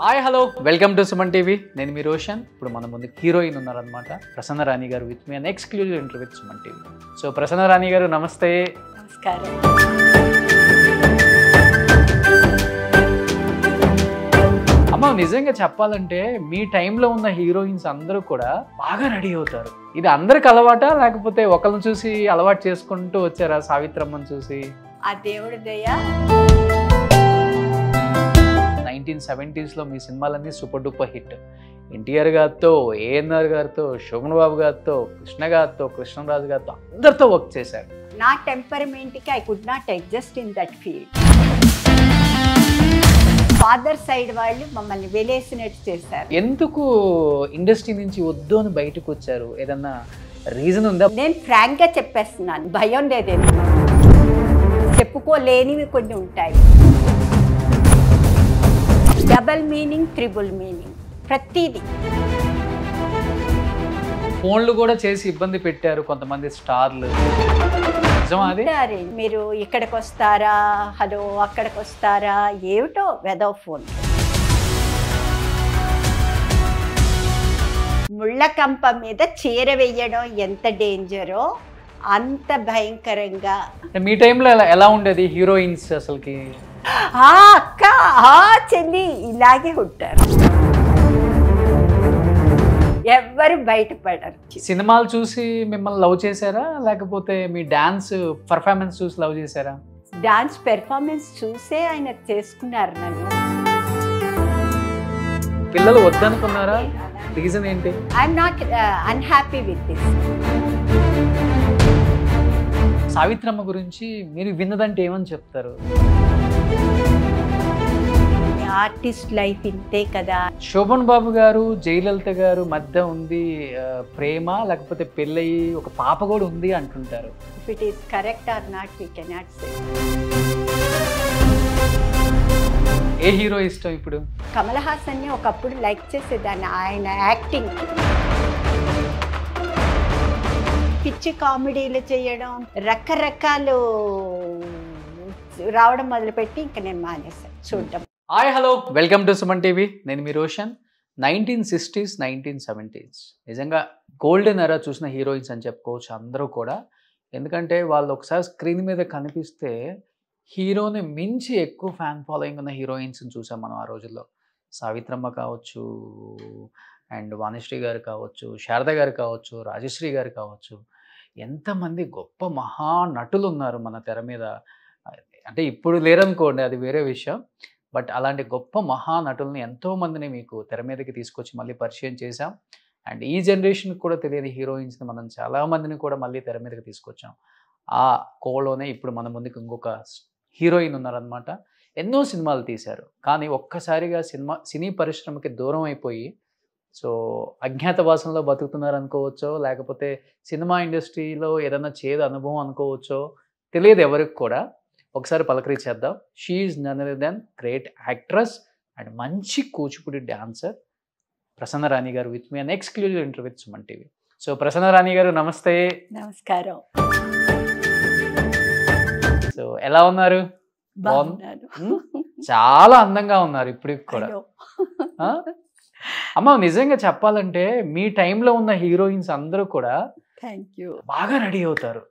Hi hello welcome to Suman TV. నేను మీ రోషన్. ఇప్పుడు మన ముందు హీరోయిన్ ఉన్నారనమాట, ప్రసన్న రాణి గారు with me an exclusive interview with Suman TV. So Prasanna Rani గారు నమస్తే. నమస్కారం. అమ్మ, నిజంగా చెప్పాలంటే మీ టైంలో ఉన్న హీరోయిన్స్ అందరూ కూడా బాగా రెడీ అవుతారు. ఇది అందరికి అలవాటా, లేకపోతే ఒకరిని చూసి అలవాటు చేసుకుంటూ వచ్చారా? సావిత్రమ్మని చూసి ఆ దేవుడి దయ. 1970s మీ సినిమాలన్నీ సూపర్ డూపర్ హిట్. ఎన్టీఆర్ గారితో, ఏఎన్ఆర్ గారితో, శోభన్ బాబు గారితో, కృష్ణ గారితో, కృష్ణరాజు గారితో అందరితో వర్క్ చేశారు. నా టెంపరమెంట్కి I could not adjust in that field. Father side వాళ్ళు మమ్మల్ని వెలేసినట్టు చేశారు. ఎందుకు ఇండస్ట్రీ నుంచి వద్దు అని బయటకు వచ్చారు? ఏదన్నా రీజన్ ఉందా? నేను ఫ్రాంక్గా చెప్పేస్తున్నాను, భయం లేదేమో. చెప్పుకోలేనివి కొన్ని ఉంటాయి. డబల్ మీనింగ్, ట్రిపుల్ మీనింగ్, ప్రతిదీ. ఫోన్లు కూడా చేసి ఇబ్బంది పెట్టారు కొంతమంది స్టార్లు. నిజమా అది? మీరు ఇక్కడికి వస్తారా, హలో అక్కడికి వస్తారా, ఏమిటో వెదవ ఫోన్. ముళ్ళకంప మీద చీర వేయడం ఎంత డేంజరో అంత భయంకరంగా. మీ టైంలో ఎలా ఉండేది హీరోయిన్స్? అసలుకి అక్క, చెల్లి ఇలాగే ఉంటారు, ఎవ్వరు బయటపడరు. సినిమాలు చూసి మిమ్మల్ని లవ్ చేశారా, లేకపోతే మీ డాన్స్ పర్ఫార్మెన్స్ చూసి లవ్ చేశారా? డాన్స్ పెర్ఫార్మెన్స్ చూసే ఆయన చేసుకున్నారు నన్ను. పిల్లలు వద్దనుకున్నారా? రీజన్ ఏంటి? I'm not unhappy with this. Savitramma గురించి మీరు విన్నదంటే ఏమని చెప్తారు? ఆర్టిస్ట్ లైఫ్ ఇంతే కదా. శోభన్ బాబు గారు, జయలలిత గారు మధ్య ఉంది ప్రేమ, లేకపోతే పెళ్ళయి ఒక పాప కూడా ఉంది అంటుంటారు. If it is correct or not we cannot say. A hero ఇష్టం ఇప్పుడు? కమల్ హాసన్ని ఒకప్పుడు లైక్ చేసేదాన్ని, ఆయన యాక్టింగ్. పిచ్చి కామెడీలు చేయడం, రకరకాలు రావడం మొదలుపెట్టి ఇంకా నేను మానేశాను చూడడం. Hi hello welcome to Suman TV. నేను మీ రోషన్. 1960s 1970s నిజంగా గోల్డెన్ ఎరా చూసిన హీరోయిన్స్ అని చెప్పుకోవచ్చు అందరూ కూడా. ఎందుకంటే వాళ్ళు ఒకసారి స్క్రీన్ మీద కనిపిస్తే హీరోని మించి ఎక్కువ ఫ్యాన్ ఫాలోయింగ్ ఉన్న హీరోయిన్స్ని చూసాం మనం ఆ రోజుల్లో. సావిత్రమ్మ కావచ్చు, అండ్ వాణిశ్రీ గారు కావచ్చు, శారద గారు కావచ్చు, రాజశ్రీ గారు కావచ్చు. ఎంతమంది గొప్ప మహా నటులు ఉన్నారు మన తెర మీద. అంటే ఇప్పుడు లేరనుకోండి, అది వేరే విషయం. బట్ అలాంటి గొప్ప మహానటుల్ని ఎంతోమందిని మీకు తెర మీదకి తీసుకొచ్చి మళ్ళీ పరిచయం చేశాం. అండ్ ఈ జనరేషన్కి కూడా తెలియని హీరోయిన్స్ని మనం చాలామందిని కూడా మళ్ళీ తెర మీదకి తీసుకొచ్చాం. ఆ కోలోనే ఇప్పుడు మన ముందుకు ఇంకొక హీరోయిన్ ఉన్నారనమాట. ఎన్నో సినిమాలు తీశారు, కానీ ఒక్కసారిగా సినీ పరిశ్రమకి దూరం అయిపోయి అజ్ఞాతవాసంలో బతుకుతున్నారు అనుకోవచ్చో, లేకపోతే సినిమా ఇండస్ట్రీలో ఏదైనా చేదు అనుభవం అనుకోవచ్చో, తెలియదు ఎవరికి కూడా. ఒకసారి పలకరించేద్దాం. She is none other than great actress and మంచి కూచిపూడి డాన్సర్ ప్రసన్న రాణి గారు with me an exclusive interview with Suman TV. So Prasanna Rani గారు నమస్తే. నమస్కారం. సో ఎలా ఉన్నారు? చాలా అందంగా ఉన్నారు ఇప్పటికి కూడా. అమ్మ, నిజంగా చెప్పాలంటే మీ టైంలో ఉన్న హీరోయిన్స్ అందరూ కూడా బాగా రెడీ అవుతారు.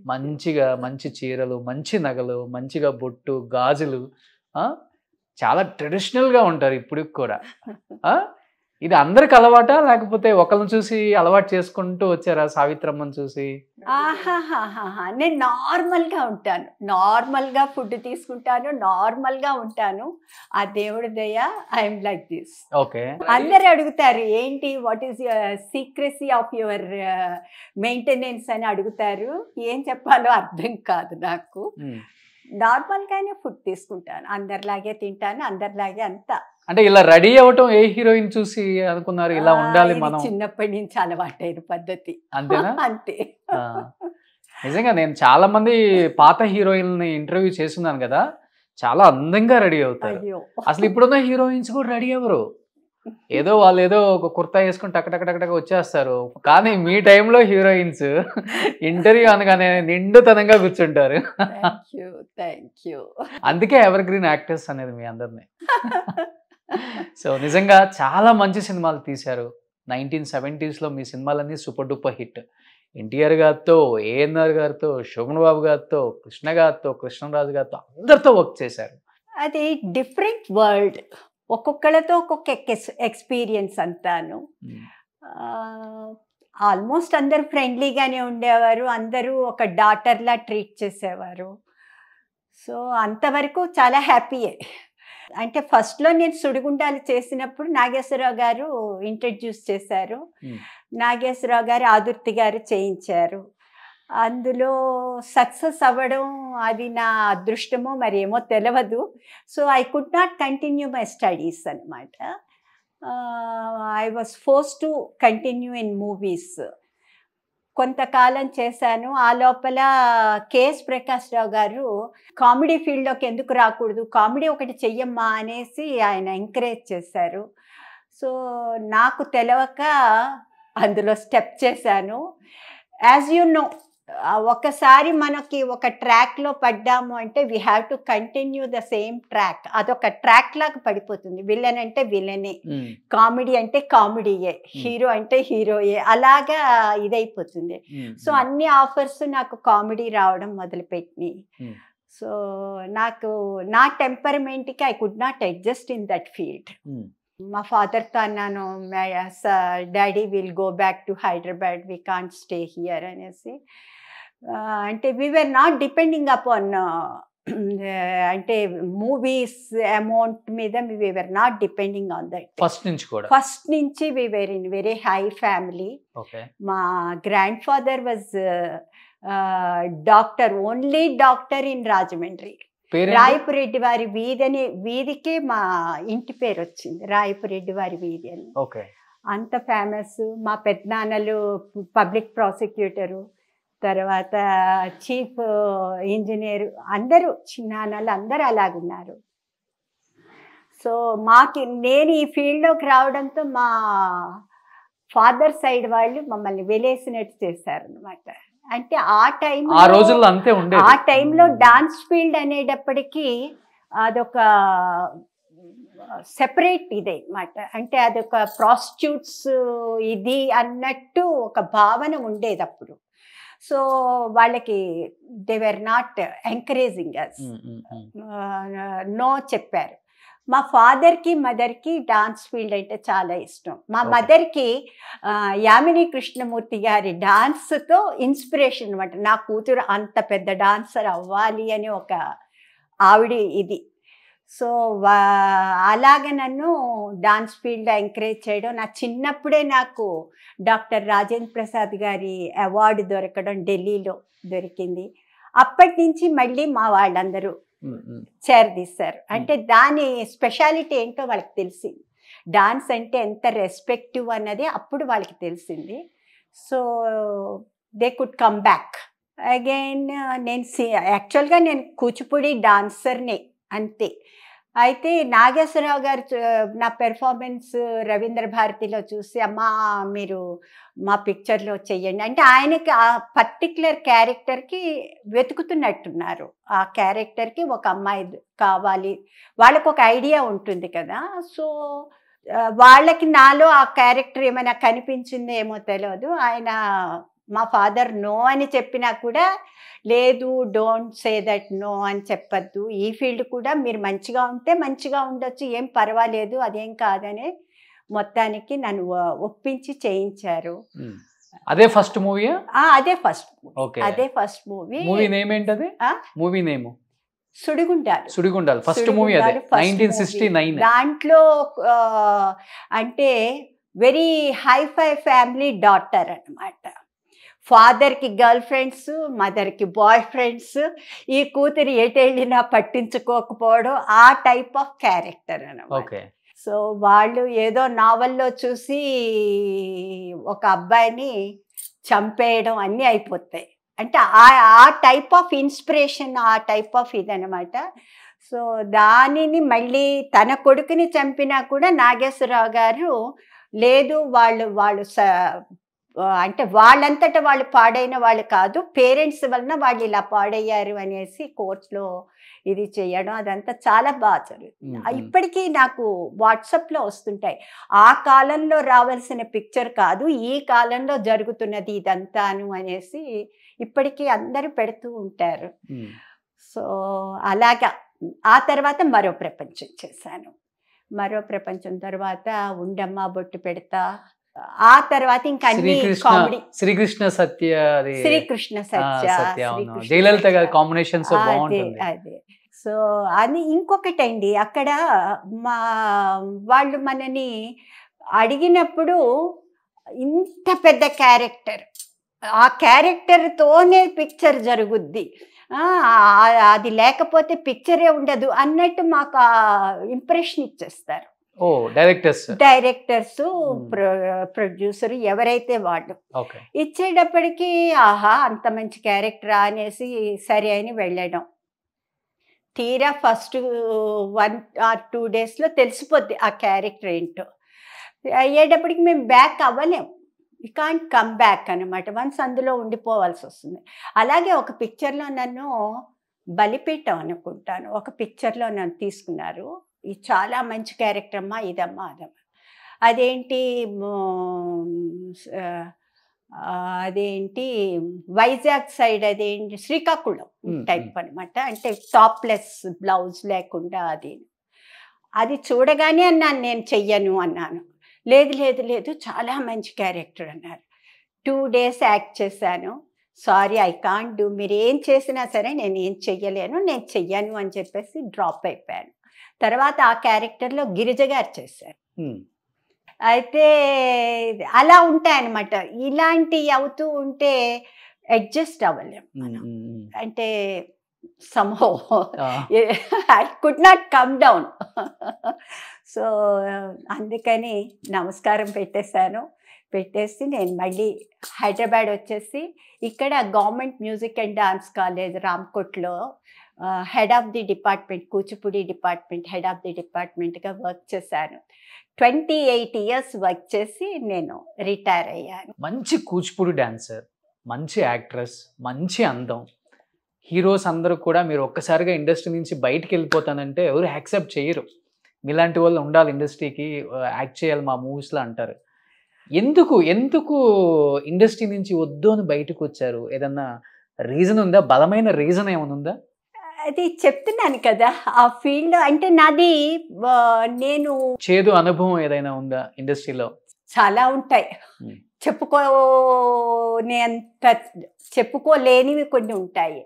మంచిగా మంచి చీరలు, మంచి నగలు, మంచిగా బొట్టు, గాజులు, చాలా ట్రెడిషనల్గా ఉంటారు ఇప్పటికి కూడా. ఇది అందరికి అలవాటా, లేకపోతే ఒకరిని చూసి అలవాటు చేసుకుంటూ వచ్చారా? సావిత్రమ్మని చూసి. నేను నార్మల్గా ఉంటాను, నార్మల్గా ఫుడ్ తీసుకుంటాను, నార్మల్గా ఉంటాను. ఆ దేవుడి దయ, ఐఎమ్ లైక్ దిస్. ఓకే. అందరు అడుగుతారు ఏంటి, what is your secrecy of your maintenance అని అడుగుతారు. ఏం చెప్పాలో అర్థం కాదు నాకు. నార్మల్గానే ఫుడ్ తీసుకుంటాను, అందరిలాగే తింటాను, అందరిలాగే అంతా. అంటే ఇలా రెడీ అవ్వటం ఏ హీరోయిన్ చూసి అనుకున్నారు ఇలా ఉండాలి మనం? చిన్నప్పటి నుంచి అలవాటైన పద్ధతి. అంతేనా? అంతే. నిజంగా నేను చాలా మంది పాత హీరోయిన్ని ఇంటర్వ్యూ చేస్తున్నాను కదా, చాలా అందంగా రెడీ అవుతారు. అసలు ఇప్పుడున్న హీరోయిన్స్ కూడా రెడీ అవ్వరు. ఏదో వాళ్ళు ఏదో ఒక కుర్తా వేసుకుని టక్ వచ్చేస్తారు. కానీ మీ టైంలో హీరోయిన్స్ ఇంటర్వ్యూ అనగానే నిండుతనంగా కూర్చుంటారు. Thank you. అందుకే ఎవర్ గ్రీన్ యాక్టర్స్ అనేది మీ అందరినీ. సో నిజంగా చాలా మంచి సినిమాలు తీశారు. 1970s మీ సినిమాలన్నీ సూపర్ డూపర్ హిట్. ఎన్టీఆర్ గారితో, ఏఎన్ఆర్ గారితో, శోభన్ బాబు గారితో, కృష్ణ గారితో, కృష్ణరాజు గారితో అందరితో వర్క్ చేశారు. అది డిఫరెంట్ వరల్డ్, ఒక్కొక్కళ్ళతో ఒక్కొక్క ఎక్స్పీరియన్స్ అంతాను. ఆల్మోస్ట్ అందరూ ఫ్రెండ్లీగానే ఉండేవారు, అందరూ ఒక డాటర్లా ట్రీట్ చేసేవారు. సో అంతవరకు చాలా హ్యాపీయే. అంటే ఫస్ట్లో నేను సుడిగుండాలు చేసినప్పుడు నాగేశ్వరరావు గారు ఇంట్రడ్యూస్ చేశారు, నాగేశ్వరరావు గారు ఆదుర్తి గారు చేయించారు. అందులో సక్సెస్ అవ్వడం అది నా అదృష్టమో మరి ఏమో తెలియదు. So I could not continue my studies అనమాట. I was force to continue in movies. కొంతకాలం చేశాను. ఆ లోపల కేఎస్ ప్రకాష్ రావు గారు కామెడీ ఫీల్డ్లోకి ఎందుకు రాకూడదు, కామెడీ ఒకటి చెయ్యమ్మా అనేసి ఆయన ఎంకరేజ్ చేశారు. సో నాకు తెలియక అందులో స్టెప్ చేశాను. యాజ్ యూ నో, ఒకసారి మనకి ఒక ట్రాక్లో పడ్డాము అంటే we have to continue the same track. అదొక ట్రాక్ లాగా పడిపోతుంది. విలన్ అంటే విలనే, కామెడీ అంటే కామెడీయే, హీరో అంటే హీరోయే, అలాగా ఇదైపోతుంది. సో అన్ని ఆఫర్స్ నాకు కామెడీ రావడం మొదలుపెట్టి, సో నాకు నా టెంపర్మెంట్కి I could not adjust in that field. మా ఫాదర్తో అన్నాను, daddy will go back to Hyderabad, we can't stay here అనేసి. అంటే we were not depending upon అంటే మూవీస్ అమౌంట్ మీద we were not depending on that. First నుంచి we were in very high family. మా grand father was doctor, only doctor in Rajahmundry. Rayapureddy వారి వీధి అనే వీధికే మా ఇంటి పేరు వచ్చింది, రాయపురెడ్డి వారి వీధి అని. అంత ఫేమస్. మా పెద్దనాన్నలు పబ్లిక్ ప్రాసిక్యూటరు, తర్వాత చీఫ్ ఇంజనీరు, అందరూ చిన్నాన్నలు అందరూ అలాగున్నారు. సో నేను ఈ ఫీల్డ్లోకి రావడంతో మా ఫాదర్ సైడ్ వాళ్ళు మమ్మల్ని వెలేసినట్టు చేశారనమాట. అంటే ఆ టైంలో డాన్స్ ఫీల్డ్ అనేటప్పటికీ అదొక సెపరేట్ ఇదే అన్నమాట. అంటే అదొక ప్రాస్టిట్యూట్స్ ఇది అన్నట్టు ఒక భావన ఉండేది అప్పుడు. సో వాళ్ళకి they were not encouraging us, no చెప్పారు. మా ఫాదర్కి మదర్కి డాన్స్ ఫీల్డ్ అంటే చాలా ఇష్టం. మా మదర్కి యామిని కృష్ణమూర్తి గారి డాన్స్తో ఇన్స్పిరేషన్ అనమాట. నా కూతురు అంత పెద్ద డాన్సర్ అవ్వాలి అని ఒక ఆవిడ ఇది. సో అలాగ నన్ను డాన్స్ ఫీల్డ్ ఎంకరేజ్ చేయడం. నా చిన్నప్పుడే నాకు డాక్టర్ రాజేంద్ర ప్రసాద్ గారి అవార్డు దొరకడం ఢిల్లీలో దొరికింది. అప్పటి నుంచి మళ్ళీ మా వాళ్ళందరూ చేరదీశారు. అంటే దాని స్పెషాలిటీ ఏంటో వాళ్ళకి తెలిసింది, డాన్స్ అంటే ఎంత రెస్పెక్టివ్ అన్నది అప్పుడు వాళ్ళకి తెలిసింది. So they could come back again. యాక్చువల్గా నేను కూచిపూడి డాన్సర్నే అంతే. అయితే నాగేశ్వరరావు గారు నా పెర్ఫార్మెన్స్ రవీంద్ర భారతిలో చూసి, అమ్మా మీరు మా పిక్చర్లో చెయ్యండి అంటే, ఆయనకి ఆ పర్టిక్యులర్ క్యారెక్టర్కి వెతుకుతున్నట్టున్నారు. ఆ క్యారెక్టర్కి ఒక అమ్మాయి కావాలి, వాళ్ళకు ఒక ఐడియా ఉంటుంది కదా. సో వాళ్ళకి నాలో ఆ క్యారెక్టర్ ఏమైనా కనిపించిందేమో తెలియదు. ఆయన మా ఫాదర్ నో అని చెప్పినా కూడా, లేదు డోంట్ సే దట్ నో అని చెప్పద్దు, ఈ ఫీల్డ్ కూడా మీరు మంచిగా ఉంటే మంచిగా ఉండొచ్చు, ఏం పర్వాలేదు, అదేం కాదనే మొత్తానికి నన్ను ఒప్పించి చేయించారు. అదే ఫస్ట్ మూవీ? అదే ఫస్ట్ మూవీ. అదే ఫస్ట్ మూవీ. మూవీ నేమ్ ఏంటది? Movie name Sudigundalu. First movie అదే 1969. దాంట్లో అంటే వెరీ హైఫై ఫ్యామిలీ డాటర్ అన్నమాట. ఫాదర్కి గర్ల్ ఫ్రెండ్స్, మదర్కి బాయ్ ఫ్రెండ్స్, ఈ కూతురు ఎటెళ్ళినా పట్టించుకోకపోవడం, ఆ టైప్ ఆఫ్ క్యారెక్టర్ అన్నమాట. సో వాళ్ళు ఏదో నావల్లో చూసి ఒక అబ్బాయిని చంపేయడం అన్నీ అయిపోతాయి. అంటే ఆ టైప్ ఆఫ్ ఇన్స్పిరేషన్, ఆ టైప్ ఆఫ్ ఇదనమాట. సో దానిని మళ్ళీ తన కొడుకుని చంపినా కూడా నాగేశ్వరరావు గారు లేదు, వాళ్ళు అంటే వాళ్ళంతటా వాళ్ళు పాడైన వాళ్ళు కాదు, పేరెంట్స్ వలన వాళ్ళు ఇలా పాడయ్యారు అనేసి కోర్టులో ఇది చేయడం అదంతా చాలా బాగా జరుగుతుంది. ఇప్పటికీ నాకు వాట్సాప్లో వస్తుంటాయి, ఆ కాలంలో రావాల్సిన పిక్చర్ కాదు, ఈ కాలంలో జరుగుతున్నది ఇదంతాను అనేసి ఇప్పటికీ అందరూ పెడుతూ ఉంటారు. సో అలాగా ఆ తర్వాత మరో ప్రపంచం చేశాను. మరో ప్రపంచం తర్వాత ఉండమ్మ బొట్టు పెడతా, ఆ తర్వాత ఇంకా అన్ని కామెడీ. శ్రీకృష్ణ సత్య, శ్రీకృష్ణ సత్య, జయలలిత గారి కాంబినేషన్స్ బాగుంటుంది. అదే. సో అది ఇంకొకటండి, అక్కడ మా వాళ్ళు మనని అడిగినప్పుడు ఇంత పెద్ద క్యారెక్టర్, ఆ క్యారెక్టర్తోనే పిక్చర్ జరుగుద్ది, అది లేకపోతే పిక్చరే ఉండదు అన్నట్టు మాకు ఇంప్రెషన్ ఇచ్చేస్తారు డైరెక్టర్స్, ప్రొడ్యూసర్ ఎవరైతే వాళ్ళు ఇచ్చేటప్పటికి ఆహా అంత మంచి క్యారెక్టరా అనేసి సరే అని వెళ్ళడం. తీరా ఫస్ట్ 1 or 2 daysలో తెలిసిపోద్ది ఆ క్యారెక్టర్ ఏంటో. అయ్యేటప్పటికి మేము బ్యాక్ అవ్వలేం, యూ కాంట్ కమ్ బ్యాక్ అనమాట, వన్స్ అందులో ఉండిపోవాల్సి వస్తుంది. అలాగే ఒక పిక్చర్లో నన్ను బలిపీఠం అనుకుంటాను, ఒక పిక్చర్లో నన్ను తీసుకున్నారు. ఇది చాలా మంచి క్యారెక్టర్ అమ్మా, ఇదమ్మా అదమ్మా, అదేంటి వైజాగ్ సైడ్, అదేంటి శ్రీకాకుళం టైప్ అనమాట, అంటే టాప్లెస్ బ్లౌజ్ లేకుండా అది చూడగానే అన్నాను నేను చెయ్యను అన్నాను. లేదు లేదు లేదు చాలా మంచి క్యారెక్టర్ అన్నారు. 2 days యాక్ట్ చేశాను. సారీ ఐ కాంట్ డూ, మీరు ఏం చేసినా సరే నేను ఏం చెయ్యలేను, నేను చెయ్యను అని చెప్పేసి డ్రాప్ అయిపోయాను. తర్వాత ఆ క్యారెక్టర్లో గిరిజ గారు చేశారు. అయితే అలా ఉంటాయన్నమాట, ఇలాంటివి అవుతూ ఉంటే అడ్జస్ట్ అవ్వలేం మనం. అంటే somehow I could not come down. సో అందుకని నమస్కారం పెట్టేసి నేను మళ్ళీ హైదరాబాద్ వచ్చేసి ఇక్కడ government music and dance college రామ్కోట్లో head of the department, Kuchipudi department head of the డిపార్ట్మెంట్గా వర్క్ చేశాను. 28 years వర్క్ చేసి నేను రిటైర్ అయ్యాను. మంచి కూచిపూడి డాన్సర్, మంచి యాక్ట్రెస్, మంచి అందం, హీరోస్ అందరూ కూడా మీరు ఒక్కసారిగా ఇండస్ట్రీ నుంచి బయటికి వెళ్ళిపోతానంటే ఎవరు యాక్సెప్ట్ చేయరు. మీలాంటి వాళ్ళు ఉండాలి ఇండస్ట్రీకి, యాక్ట్ చేయాలి మా మూవీస్లో అంటారు. ఎందుకు ఇండస్ట్రీ నుంచి వద్దు అని బయటకు వచ్చారు? ఏదన్నా రీజన్ ఉందా? బలమైన రీజన్ ఏమైనా ఉందా? అది చెప్తున్నాను కదా, ఆ ఫీల్డ్ అంటే నాది, నేను చేదు అనుభవం ఏదైనా ఉందా ఇండస్ట్రీలో? చాలా ఉంటాయి, చెప్పుకోలేనివి కొన్ని ఉంటాయి.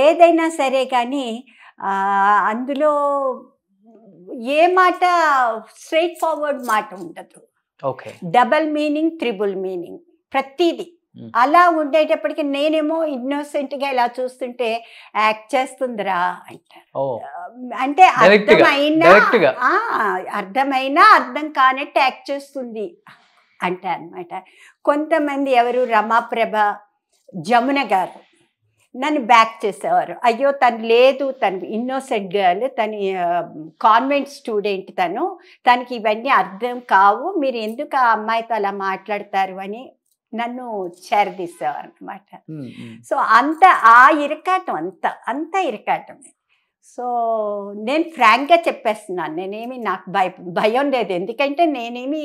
ఏదైనా సరే కానీ అందులో ఏ మాట స్ట్రైట్ ఫార్వర్డ్ మాట ఉండదు, డబల్ మీనింగ్, ట్రిపుల్ మీనింగ్, ప్రతిదీ అలా ఉండేటప్పటికి నేనేమో ఇన్నోసెంట్గా ఇలా చూస్తుంటే యాక్ట్ చేస్తుందిరా అంటారు. అంటే అర్థమైనా అర్థం కానట్టు యాక్ట్ చేస్తుంది అంటే అనమాట. కొంతమంది ఎవరు రమాప్రభ, జమున గారు నన్ను బ్యాక్ చేసేవారు. అయ్యో తను లేదు, తను ఇన్నోసెంట్ గర్ల్, తను కాన్వెంట్ స్టూడెంట్, తనకి ఇవన్నీ అర్థం కావు, మీరు ఎందుకు ఆ అమ్మాయితో అలా మాట్లాడతారు అని నన్ను చేరదీసేవారు అనమాట. సో ఆ ఇరకాటం అంత ఇరకాటమే. సో నేను ఫ్రాంక్గా చెప్పేస్తున్నాను, నేనేమి నాకు భయం లేదు, ఎందుకంటే నేనేమి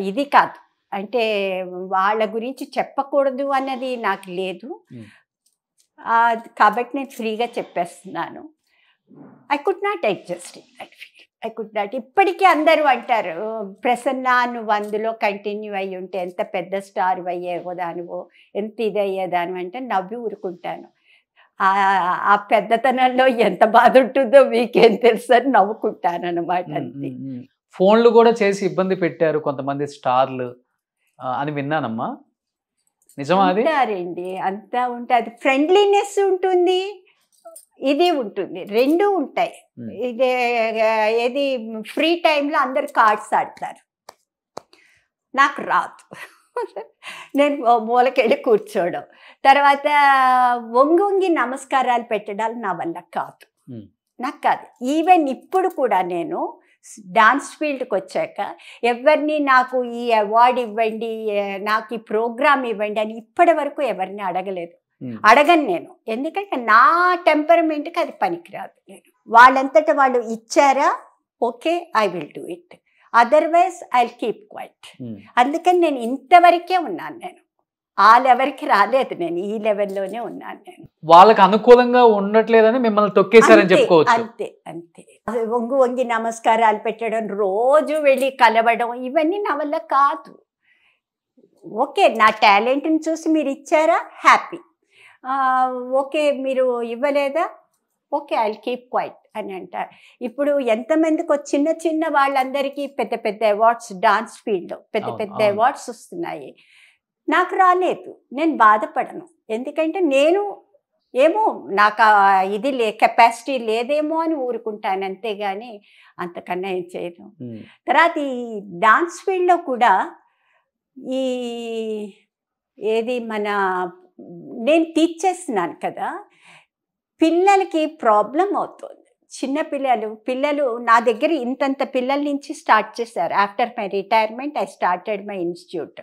ఇది కాదు, అంటే వాళ్ళ గురించి చెప్పకూడదు అన్నది నాకు లేదు. కాబట్టి నేను ఫ్రీగా చెప్పేస్తున్నాను. I could not adjust in that field, I could not. ఇప్పటికీ అందరూ అంటారు, ప్రసన్న నువ్వు అందులో కంటిన్యూ అయ్యి ఉంటే ఎంత పెద్ద స్టార్ అయ్యేదానివో, ఎంత ఇది అయ్యేదానివో అంటే నవ్వి ఊరుకుంటాను. ఆ పెద్దతనంలో ఎంత బాధ ఉంటుందో మీకేం తెలుసు అని నవ్వుకుంటాను అనమాట. అంతే. ఫోన్లు కూడా చేసి ఇబ్బంది పెట్టారు కొంతమంది స్టార్లు అని విన్నానమ్మా, నిజమా? అది అంటారండి, అంతా ఉంటుంది, ఫ్రెండ్లీనెస్ ఉంటుంది, ఇది ఉంటుంది, రెండూ ఉంటాయి. ఏది ఫ్రీ టైంలో అందరు కార్డ్స్ ఆడతారు, నాకు రాదు. నేను మూలకెళ్ళి కూర్చోవడం, తర్వాత వంగి నమస్కారాలు పెట్టడాలు నా వల్ల కాదు, నాకు కాదు. ఈవెన్ ఇప్పుడు కూడా నేను డాన్స్ ఫీల్డ్కి వచ్చాక ఎవరిని నాకు ఈ అవార్డు ఇవ్వండి, నాకు ఈ ప్రోగ్రామ్ ఇవ్వండి అని ఇప్పటి వరకు ఎవరిని అడగలేదు. అడగను నేను, ఎందుకంటే నా టెంపరమెంట్కి అది పనికిరాదు. వాళ్ళంతటా వాళ్ళు ఇచ్చారా, okay, I will do it, otherwise I will keep quiet. అందుకని నేను ఇంతవరకే ఉన్నాను. నేను ఆ లెవెల్కి రాలేదు, నేను ఈ లెవెల్లోనే ఉన్నాను. నేను వాళ్ళకి అనుకూలంగా ఉండట్లేదని మిమ్మల్ని తొక్కేశారని చెప్పుకోవచ్చు. అంతే అంతే. వంగి వంగి నమస్కారాలు పెట్టడం, రోజు వెళ్ళి కలవడం, ఇవన్నీ నా వల్ల కాదు. ఓకే, నా టాలెంట్ని చూసి మీరు ఇచ్చారా, హ్యాపీ. ఓకే, మీరు ఇవ్వలేదా, okay, I will keep quiet అని అంటారు. ఇప్పుడు ఎంతమందికి చిన్న చిన్న వాళ్ళందరికీ పెద్ద పెద్ద అవార్డ్స్, డాన్స్ ఫీల్డ్లో పెద్ద పెద్ద అవార్డ్స్ వస్తున్నాయి. నాకు రాలేదు, నేను బాధపడను. ఎందుకంటే నేను ఏమో నాకు ఇది కెపాసిటీ లేదేమో అని ఊరుకుంటాను, అంతేగాని అంతకన్నా ఏం చేయను. తర్వాత ఈ డాన్స్ ఫీల్డ్లో కూడా ఈ నేను టీచ్ చేస్తున్నాను కదా, పిల్లలకి ప్రాబ్లం అవుతుంది. చిన్న పిల్లలు నా దగ్గర ఇంతంత పిల్లల నుంచి స్టార్ట్ చేశారు. After my retirement I started my institute.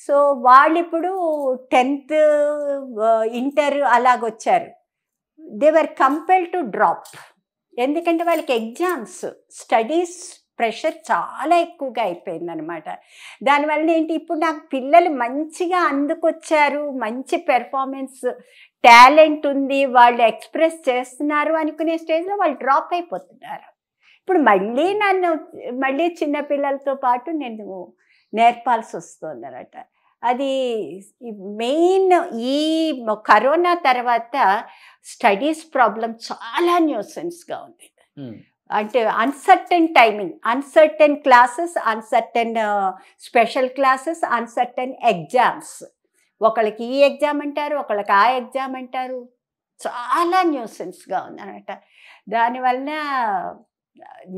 So వాళ్ళు ఇప్పుడు 10th ఇంటర్ అలాగొచ్చారు. They were compelled to drop. ఎందుకంటే వాళ్ళకి ఎగ్జామ్స్, స్టడీస్ ప్రెషర్ చాలా ఎక్కువగా అయిపోయిందనమాట. దానివల్ల ఏంటి, ఇప్పుడు నాకు పిల్లలు మంచిగా అందుకొచ్చారు, మంచి పెర్ఫార్మెన్స్, టాలెంట్ ఉంది, వాళ్ళు ఎక్స్ప్రెస్ చేస్తున్నారు అనుకునే స్టేజ్లో వాళ్ళు డ్రాప్ అయిపోతున్నారు. ఇప్పుడు మళ్ళీ చిన్నపిల్లలతో పాటు నేను నేర్పాల్సి వస్తుంది అన్నమాట. అది మెయిన్. ఈ కరోనా తర్వాత స్టడీస్ ప్రాబ్లం చాలా న్యూసెన్స్గా ఉంది. అంటే uncertain timing, uncertain classes, uncertain special classes, uncertain exams. ఒకళ్ళకి ఈ ఎగ్జామ్ అంటారు, ఒకళ్ళకి ఆ ఎగ్జామ్ అంటారు. చాలా న్యూసెన్స్గా ఉందన్నమాట. దానివల్ల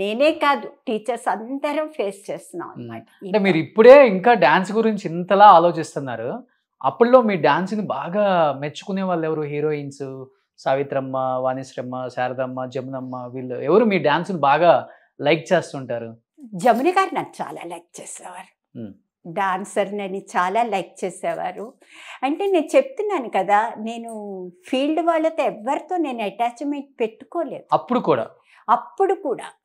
నేనే కాదు, టీచర్స్ అందరం ఫేస్ చేస్తున్నాం అనమాట. అంటే మీరు ఇప్పుడే ఇంకా డాన్స్ గురించి ఇంతలా ఆలోచిస్తున్నారు. అప్పుడులో మీ డాన్స్ని బాగా మెచ్చుకునే వాళ్ళు ఎవరు? హీరోయిన్స్ సావిత్రమ్మ, వాణిశ్రమ్మ, శారదమ్మ, జమునమ్మ, వీళ్ళు ఎవరు మీ డాన్స్ని బాగా లైక్ చేస్తుంటారు? జమున గారు నాకు చాలా లైక్ చేసేవారు. డాన్సర్ని చాలా లైక్ చేసేవారు. అంటే నేను చెప్తున్నాను కదా, నేను ఫీల్డ్ వాళ్ళతో ఎవరితో నేను అటాచ్మెంట్ పెట్టుకోలేదు.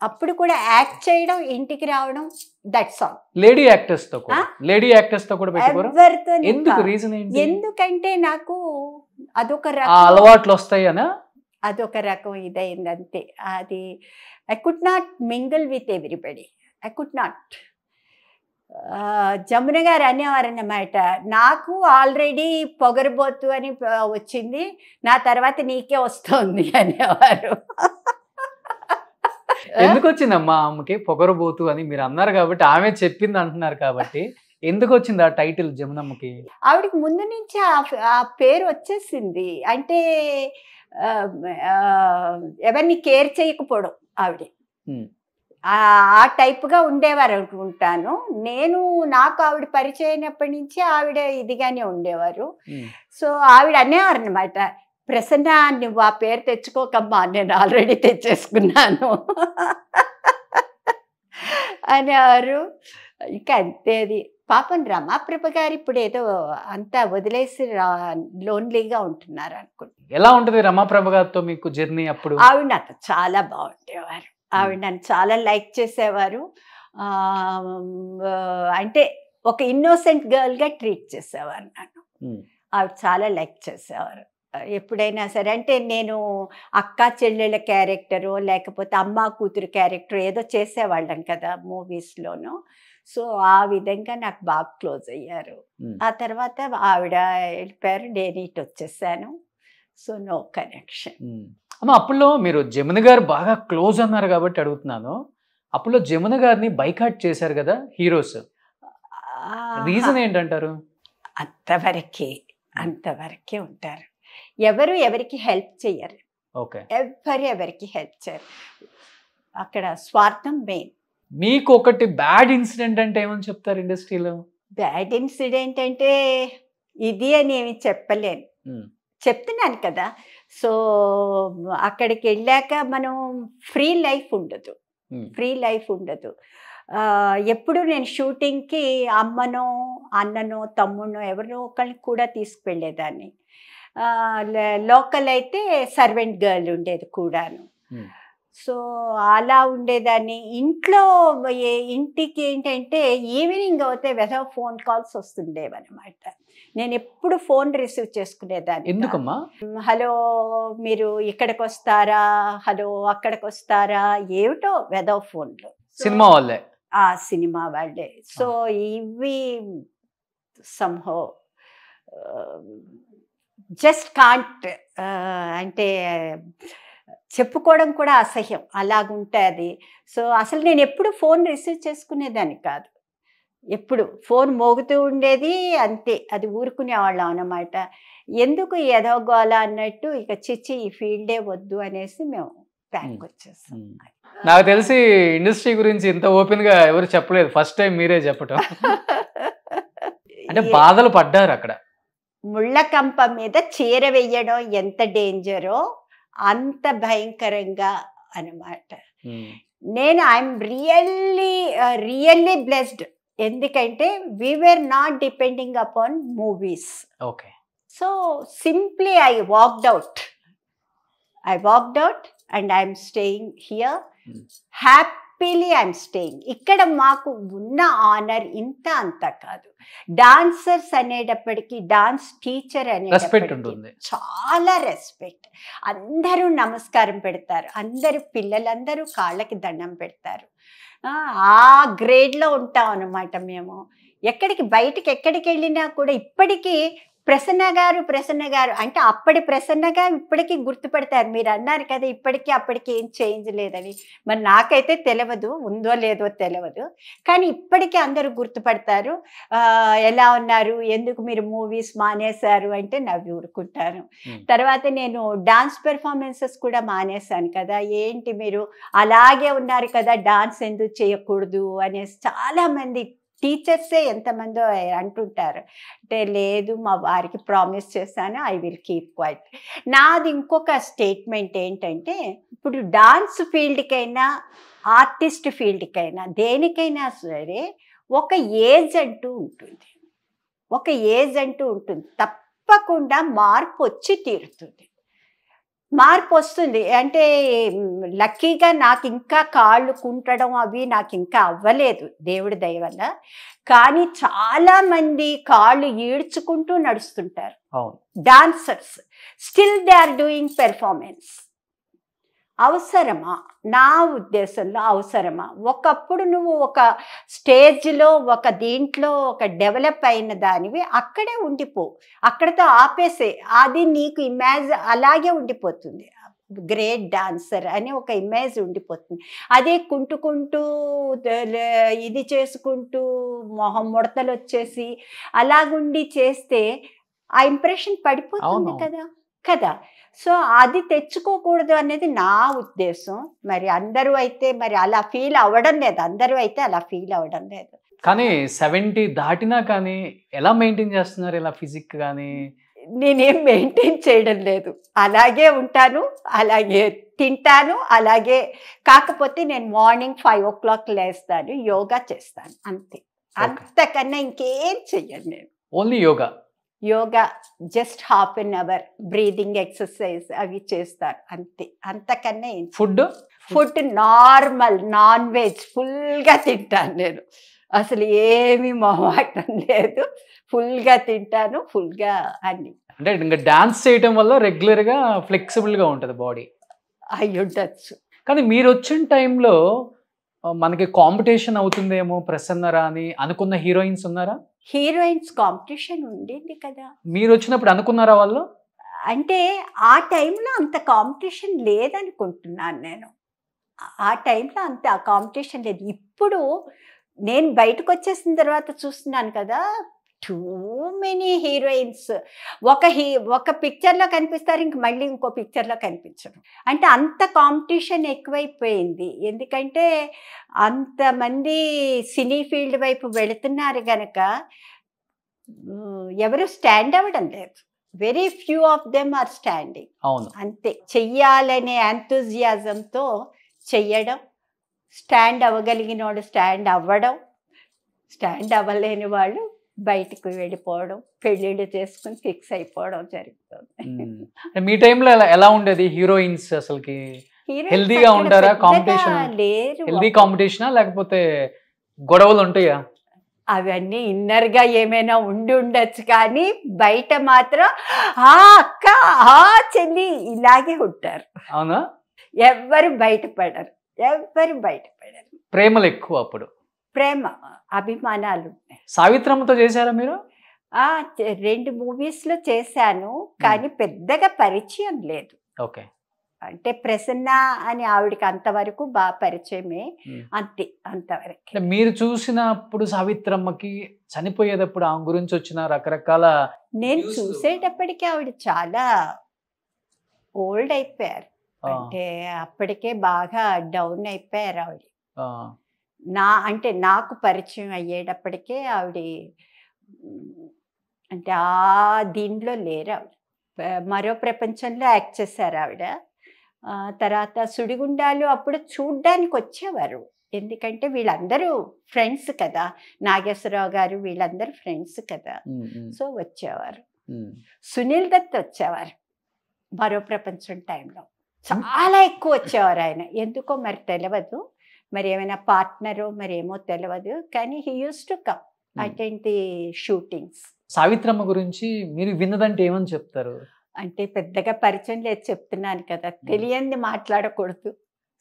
అప్పుడు కూడా యాక్ట్ చేయడం, ఇంటికి రావడం, దట్స్ ఆల్. లేడీ యాక్టర్స్ తో కూడా ఎవరితో. ఎందుకంటే నాకు అదొక రకం అలవాట్లు వస్తాయనా, అదొక రకం ఇదైంది అంతే. అది I could not mingle with everybody, I could not. Jamuna గారు అనేవారు అన్నమాట, నాకు ఆల్రెడీ పొగరబోతు అని వచ్చింది, నా తర్వాత నీకే వస్తుంది అనేవారు. ఎందుకు వచ్చిందమ్మా ఆమెకి పొగరబోతు అని మీరు అన్నారు కాబట్టి, ఆమె చెప్పింది అంటున్నారు కాబట్టి, ఎందుకు వచ్చింది ఆ టైటిల్ జమునమ్మకి? ఆవిడకి ముందు నుంచి ఆ పేరు వచ్చేసింది. అంటే ఎవరిని కేర్ చేయకపోవడం ఆవిడ, ఆ టైప్గా ఉండేవారు అనుకుంటాను. నాకు ఆవిడ పరిచయం అయినప్పటి నుంచి ఆవిడ ఇదిగానే ఉండేవారు. సో ఆవిడ అనేవారు అనమాట, ప్రసన్న నువ్వు ఆ పేరు తెచ్చుకోకమ్మా, నేను ఆల్రెడీ తెచ్చేసుకున్నాను అనేవారు. ఇంకా అంతేది. పాపం రమాప్రభ గారు ఇప్పుడు ఏదో అంతా వదిలేసి లోన్లీగా ఉంటున్నారు అనుకుంటా. ఎలా ఉంటుంది రమాప్రభ గారితో మీకు జర్నీ అప్పుడు? ఆవిడ నాకు చాలా బాగుండేవారు. ఆవిడ నన్ను చాలా లైక్ చేసేవారు. అంటే ఒక ఇన్నోసెంట్ గర్ల్గా ట్రీట్ చేసేవారు నన్ను. ఆవిడ చాలా లైక్ చేసేవారు ఎప్పుడైనా సరే. అంటే నేను అక్క చెల్లెళ్ళ క్యారెక్టరు, లేకపోతే అమ్మ కూతురు క్యారెక్టర్ ఏదో చేసేవాళ్ళం కదా మూవీస్లోనూ. సో ఆ విధంగా నాకు బాగా క్లోజ్ అయ్యారు. ఆ తర్వాత ఆవిడ వెళ్ళిపోయారు, నేను ఇటు వచ్చేసాను. So no connection. అమ్మ, అప్పుడులో మీరు జమున గారు బాగా క్లోజ్ అన్నారు కాబట్టి అడుగుతున్నాను. అప్పుడులో జమున గారిని బైకాట్ చేశారు కదా హీరోస్, రీజన్ ఏంటంటారు? అంతవరకే ఉంటారు. ఎవరికి హెల్ప్ చేయరు. ఎవరికి హెల్ప్ చేయరు. అక్కడ స్వార్థం మెయిన్. మీకు ఒకటి బ్యాడ్ ఇన్సిడెంట్ అంటే ఏమని చెప్తారు ఇండస్ట్రీలో? బ్యాడ్ ఇన్సిడెంట్ అంటే ఇది అని ఏమి చెప్పలేను, చెప్తున్నాను కదా. సో అక్కడికి వెళ్ళాక మనం ఫ్రీ లైఫ్ ఉండదు. ఫ్రీ లైఫ్ ఉండదు. ఎప్పుడు నేను షూటింగ్కి అమ్మనో అన్ననో తమ్మునో ఎవరినో ఒకరిని కూడా తీసుకువెళ్ళేదాన్ని. లోకల్ అయితే సర్వెంట్ గర్ల్ ఉండేది కూడాను. సో అలా ఉండేదాన్ని. ఇంటికి ఏంటంటే ఈవినింగ్ అవుతే వెదవ ఫోన్ కాల్స్ వస్తుండేవన్నమాట. నేను ఎప్పుడు ఫోన్ రిసీవ్ చేసుకునేదాన్ని. ఎందుకమ్మా? హలో మీరు ఇక్కడికి వస్తారా, హలో అక్కడికి వస్తారా, ఏమిటో వెదవ ఫోన్లు. సినిమా వాళ్ళే? సినిమా వాళ్ళే. సో ఇవి సంహో జస్ట్ కాంట్, అంటే చెప్పుకోవడం కూడా అసహ్యం, అలాగుంటుంది. సో అసలు నేను ఎప్పుడు ఫోన్ రిసీవ్ చేసుకునేదాన్ని కాదు. ఎప్పుడు ఫోన్ మోగుతూ ఉండేది అంతే, అది ఊరుకునేవాళ్ళం అన్నమాట. ఎందుకు ఎదవగోళ అన్నట్టు ఇక చిచ్చి ఈ ఫీల్డే వద్దు అనేసి మేము బ్యాక్ వచ్చేస్తాం. నాకు తెలిసి ఇండస్ట్రీ గురించి ఇంత ఓపెన్ గా ఎవరు చెప్పలేదు, ఫస్ట్ టైం మీరే చెప్పటం. అంటే బాధలు పడ్డారు అక్కడ. ముళ్ళకంప మీద చీర వెయ్యడం ఎంత డేంజరో అంత భయంకరంగా అన్నమాట. నేను ఐఎమ్ రియల్లీ బ్లెస్డ్. ఎందుకంటే we were not depending upon movies. Okay. So simply I walked out and I'm staying here. Happily I'm staying. ఇక్కడ మాకు ఉన్న ఆనర్ ఇంత అంత కాదు. డాన్సర్స్ అనేటప్పటికీ, డాన్స్ టీచర్ అనేటప్పటికీ చాలా రెస్పెక్ట్. అందరూ నమస్కారం పెడతారు, అందరూ పిల్లలందరూ కాళ్ళకి దండం పెడతారు. ఆ గ్రేడ్లో ఉంటాం అన్నమాట మేము. బయటికి ఎక్కడికి వెళ్ళినా కూడా ఇప్పటికీ ప్రసన్న గారు అంటే అప్పటి ప్రసన్నగా ఇప్పటికీ గుర్తుపడతారు. మీరు అన్నారు కదా ఇప్పటికీ అప్పటికి ఏం చేంజ్ లేదని. మరి నాకైతే తెలియదు, ఉందో లేదో తెలియదు, కానీ ఇప్పటికీ అందరూ గుర్తుపడతారు. ఎలా ఉన్నారు, ఎందుకు మీరు మూవీస్ మానేశారు అంటే నవ్వి ఊరుకుంటాను. తర్వాత నేను డాన్స్ పెర్ఫార్మెన్సెస్ కూడా మానేశాను కదా, ఏంటి మీరు అలాగే ఉన్నారు కదా, డాన్స్ ఎందుకు చేయకూడదు అనేసి చాలామంది టీచర్సే ఎంతమందో అంటుంటారు. అంటే లేదు, మా వారికి ప్రామిస్ చేశాను, ఐ విల్ కీప్ క్వైట్. నాది ఇంకొక స్టేట్మెంట్ ఏంటంటే, ఇప్పుడు డాన్స్ ఫీల్డ్కైనా ఆర్టిస్ట్ ఫీల్డ్కైనా దేనికైనా సరే ఒక ఏజ్ అంటూ ఉంటుంది. తప్పకుండా మార్పు వచ్చి తీరుతుంది. మార్పు వస్తుంది. అంటే లక్కీగా నాకు ఇంకా కాళ్ళు కుంటడం అవి నాకు ఇంకా అవ్వలేదు దేవుడి దయ వల్ల. కానీ చాలామంది కాళ్ళు ఈడ్చుకుంటూ నడుస్తుంటారు dancers. Still they are doing performance. అవసరమా? నా ఉద్దేశంలో అవసరమా? ఒకప్పుడు నువ్వు ఒక స్టేజ్లో ఒక దీంట్లో ఒక డెవలప్ అయిన దానివి అక్కడే ఉండిపో, అక్కడితో ఆపేసే. అది నీకు ఇమేజ్ అలాగే ఉండిపోతుంది. గ్రేట్ డాన్సర్ అని ఒక ఇమేజ్ ఉండిపోతుంది. అదే కుంటుకుంటూ ఇది చేసుకుంటూ మొహం ముడతలు వచ్చేసి అలాగుండి చేస్తే ఆ ఇంప్రెషన్ పడిపోతుంది కదా. సో అది తెచ్చుకోకూడదు అనేది నా ఉద్దేశం. మరి అందరూ అయితే మరి అలా ఫీల్ అవ్వడం లేదు. కానీ 70 దాటినా కానీ ఎలా మెయింటైన్ చేస్తున్నారు ఇలా ఫిజిక్ కానీ? నేనేం మెయింటైన్ చేయడం లేదు, అలాగే ఉంటాను, అలాగే తింటాను, అలాగే. కాకపోతే నేను మార్నింగ్ 5 o'clock లేస్తాను, యోగా చేస్తాను, అంతే. అంతకన్నా ఇంకేం చెయ్యను నేను. Only yoga just ½ an hour breathing exercise అవి చేస్తారు అంతే. అంతకన్నా ఫుడ్ నార్మల్ నాన్ వెజ్ ఫుల్గా తింటాను నేను. అసలు ఏమీ మొహమాటం లేదు, ఫుల్గా తింటాను, ఫుల్గా అన్ని. అంటే ఇంకా డాన్స్ చేయటం వల్ల రెగ్యులర్గా ఫ్లెక్సిబుల్గా ఉంటుంది బాడీ అయి ఉండొచ్చు. కానీ మీరు వచ్చిన టైంలో మనకి కాంపిటీషన్ అవుతుందేమో ప్రసన్నరా అని అనుకున్న హీరోయిన్స్ ఉన్నారా? హీరోయిన్స్ కాంపిటీషన్ ఉండేది కదా. మీరు వచ్చినప్పుడు అనుకున్నారా వాళ్ళు? అంటే ఆ టైంలో అంత కాంపిటీషన్ లేదనుకుంటున్నాను నేను. ఆ టైంలో అంత కాంపిటీషన్ లేదు. ఇప్పుడు నేను బయటకు వచ్చేసిన తర్వాత చూస్తున్నాను కదా, టూ మెనీ హీరోయిన్స్. ఒక పిక్చర్లో కనిపిస్తారు, ఇంక మళ్ళీ ఇంకో పిక్చర్లో కనిపించరు. అంటే అంత కాంపిటీషన్ ఎక్కువైపోయింది. ఎందుకంటే అంతమంది సినీ ఫీల్డ్ వైపు వెళుతున్నారు కనుక ఎవరు స్టాండ్ అవ్వడం లేదు. Very few of them are standing. అవును, అంతే. చెయ్యాలనే ఎంతూజియాజంతో చెయ్యడం, స్టాండ్ అవ్వగలిగిన వాడు స్టాండ్ అవ్వడం, స్టాండ్ అవ్వలేని వాళ్ళు బయటకు వెళ్ళిపోవడం, పెళ్ళిళ్ళు చేసుకుని ఫిక్స్ అయిపోవడం జరుగుతుంది. మీ టైంలో ఎలా ఉండేది హీరోయిన్స్? అసలుకి హెల్దీగా ఉంటారా? కాంపిటీషన్ లేరు. హెల్దీ కాంపిటీషనా లేకపోతే గొడవలు ఉంటాయా? అవన్నీ ఇన్నర్గా ఏమైనా ఉండొచ్చు, కానీ బయట మాత్రం ఆ అక్క, ఆ చెల్లి ఇలాగే ఉంటారు. అవునా? ఎవ్వరు బయటపడరు, ఎవ్వరు బయటపడరు. ప్రేమలు ఎక్కువ అప్పుడు, ప్రేమ అభిమానాలు ఉన్నాయి. సావిత్రమ్మతో చేశారా మీరు? 2 మూవీస్లో చేశాను, కానీ పెద్దగా పరిచయం లేదు. ఓకే. అంటే ప్రసన్న అని ఆవిడకి అంతవరకు బాగా పరిచయమే, అంతే, అంతవరకు. మీరు చూసినప్పుడు సావిత్రమ్మకి చనిపోయేటప్పుడు ఆమె గురించి వచ్చిన రకరకాల, నేను చూసేటప్పటికి ఆవిడ చాలా ఓల్డ్ అయిపోయారు, అంటే అప్పటికే బాగా డౌన్ అయిపోయారు ఆవిడ. అంటే నాకు పరిచయం అయ్యేటప్పటికే ఆవిడ అంటే దీనిలో లేరు ఆవిడ. మరో ప్రపంచంలో యాక్ట్ చేశారు ఆవిడ. తర్వాత సుడిగుండాలు అప్పుడు చూడ్డానికి వచ్చేవారు, ఎందుకంటే వీళ్ళందరూ ఫ్రెండ్స్ కదా, నాగేశ్వరరావు గారు వీళ్ళందరూ ఫ్రెండ్స్ కదా, సో వచ్చేవారు. సునీల్ దత్ వచ్చేవారు మరో ప్రపంచం టైంలో, చాలా ఎక్కువ వచ్చేవారు ఆయన. ఎందుకో మరి తెలియదు, మరి ఏమైనా పార్ట్నరో మరి ఏమో తెలియదు, కానీ he use to come attend the shootings. Savitramma గురించి మీరు విన్నదంటే ఏమని చెప్తారు? అంటే పెద్దగా పరిచయం లేదు, చెప్తున్నాను కదా, తెలియంది మాట్లాడకూడదు,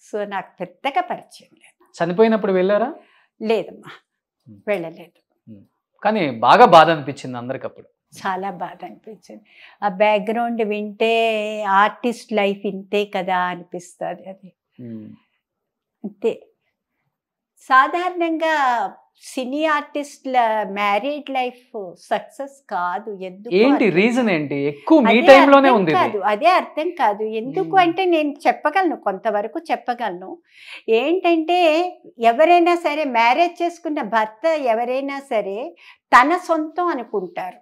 సో నాకు పెద్దగా పరిచయం లేదు. చనిపోయినప్పుడు వెళ్ళారా? లేదమ్మా, వెళ్ళలేదు. కానీ బాగా బాధ అనిపించింది అందరికి అప్పుడు. చాలా బాధ అనిపించింది. ఆ బ్యాక్గ్రౌండ్ వింటే ఆర్టిస్ట్ లైఫ్ ఇంతే కదా అనిపిస్తుంది. అది అంతే. సాధారణంగా సినీ ఆర్టిస్ట్ల మ్యారీడ్ లైఫ్ సక్సెస్ కాదు. ఎందుకు? ఏంటి రీజన్? ఏంటి ఎక్కువ మీ టైంలోనే ఉంది? అదే అర్థం కాదు. ఎందుకు అంటే నేను చెప్పగలను, కొంతవరకు చెప్పగలను. ఏంటంటే ఎవరైనా సరే మ్యారేజ్ చేసుకున్న భర్త ఎవరైనా సరే తన సొంతం అనుకుంటారు,